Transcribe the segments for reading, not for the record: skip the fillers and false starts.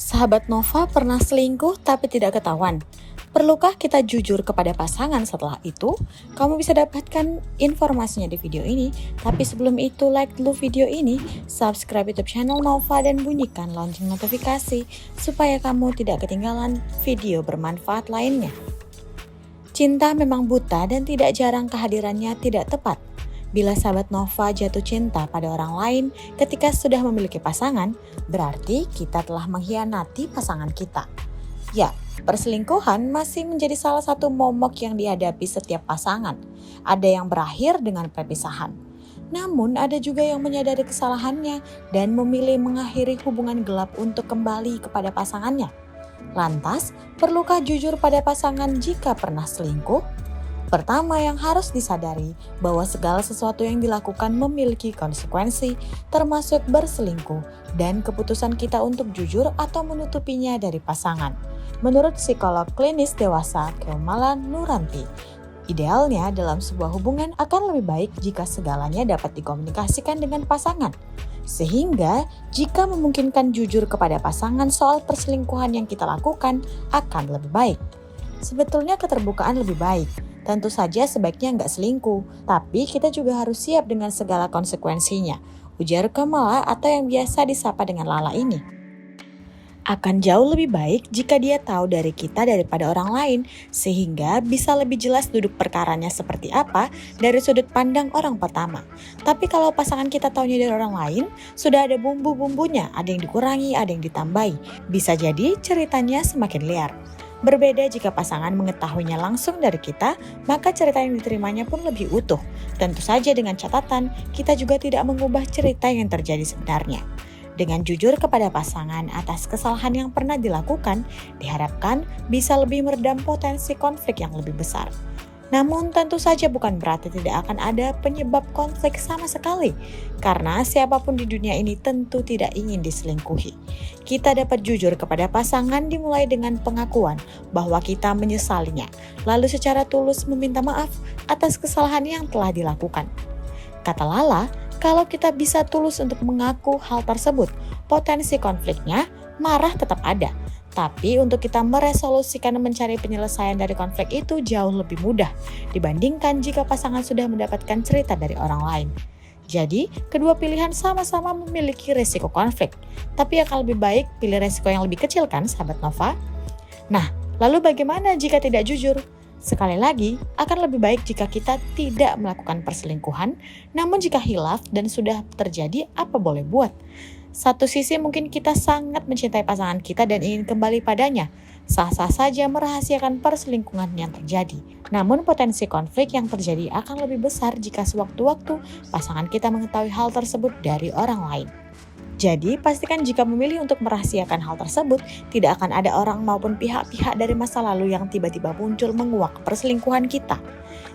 Sahabat Nova pernah selingkuh tapi tidak ketahuan. Perlukah kita jujur kepada pasangan setelah itu? Kamu bisa dapatkan informasinya di video ini. Tapi sebelum itu, like dulu video ini, subscribe YouTube channel Nova dan bunyikan lonceng notifikasi supaya kamu tidak ketinggalan video bermanfaat lainnya. Cinta memang buta dan tidak jarang kehadirannya tidak tepat. Bila sahabat Nova jatuh cinta pada orang lain ketika sudah memiliki pasangan, berarti kita telah mengkhianati pasangan kita. Ya, perselingkuhan masih menjadi salah satu momok yang dihadapi setiap pasangan. Ada yang berakhir dengan perpisahan. Namun ada juga yang menyadari kesalahannya dan memilih mengakhiri hubungan gelap untuk kembali kepada pasangannya. Lantas, perlukah jujur pada pasangan jika pernah selingkuh? Pertama yang harus disadari bahwa segala sesuatu yang dilakukan memiliki konsekuensi, termasuk berselingkuh dan keputusan kita untuk jujur atau menutupinya dari pasangan. Menurut psikolog klinis dewasa Keumalan Nuranti, idealnya dalam sebuah hubungan akan lebih baik jika segalanya dapat dikomunikasikan dengan pasangan. Sehingga jika memungkinkan jujur kepada pasangan soal perselingkuhan yang kita lakukan akan lebih baik. Sebetulnya keterbukaan lebih baik. Tentu saja sebaiknya nggak selingkuh, tapi kita juga harus siap dengan segala konsekuensinya, ujar Kamala atau yang biasa disapa dengan Lala ini. Akan jauh lebih baik jika dia tahu dari kita daripada orang lain, sehingga bisa lebih jelas duduk perkaranya seperti apa dari sudut pandang orang pertama. Tapi kalau pasangan kita taunya dari orang lain, sudah ada bumbu-bumbunya, ada yang dikurangi, ada yang ditambahi. Bisa jadi ceritanya semakin liar. Berbeda jika pasangan mengetahuinya langsung dari kita, maka cerita yang diterimanya pun lebih utuh. Tentu saja dengan catatan, kita juga tidak mengubah cerita yang terjadi sebenarnya. Dengan jujur kepada pasangan atas kesalahan yang pernah dilakukan, diharapkan bisa lebih meredam potensi konflik yang lebih besar. Namun tentu saja bukan berarti tidak akan ada penyebab konflik sama sekali, karena siapapun di dunia ini tentu tidak ingin diselingkuhi. Kita dapat jujur kepada pasangan dimulai dengan pengakuan bahwa kita menyesalinya, lalu secara tulus meminta maaf atas kesalahan yang telah dilakukan. Kata Lala, kalau kita bisa tulus untuk mengaku hal tersebut, potensi konfliknya marah tetap ada. Tapi untuk kita meresolusikan dan mencari penyelesaian dari konflik itu jauh lebih mudah dibandingkan jika pasangan sudah mendapatkan cerita dari orang lain. Jadi, kedua pilihan sama-sama memiliki resiko konflik. Tapi akan lebih baik pilih resiko yang lebih kecil kan, sahabat Nova? Nah, lalu bagaimana jika tidak jujur? Sekali lagi, akan lebih baik jika kita tidak melakukan perselingkuhan, namun jika khilaf dan sudah terjadi, apa boleh buat? Satu sisi mungkin kita sangat mencintai pasangan kita dan ingin kembali padanya. Sah-sah saja merahasiakan perselingkuhan yang terjadi. Namun potensi konflik yang terjadi akan lebih besar jika sewaktu-waktu pasangan kita mengetahui hal tersebut dari orang lain. Jadi, pastikan jika memilih untuk merahasiakan hal tersebut, tidak akan ada orang maupun pihak-pihak dari masa lalu yang tiba-tiba muncul menguak perselingkuhan kita.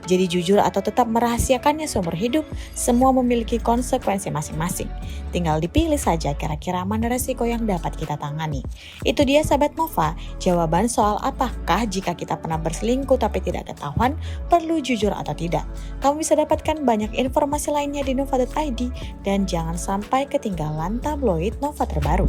Jadi jujur atau tetap merahasiakannya seumur hidup, semua memiliki konsekuensi masing-masing. Tinggal dipilih saja kira-kira mana resiko yang dapat kita tangani. Itu dia sahabat Nova, jawaban soal apakah jika kita pernah berselingkuh tapi tidak ketahuan, perlu jujur atau tidak. Kamu bisa dapatkan banyak informasi lainnya di nova.id dan jangan sampai ketinggalan tabloid Nova terbaru.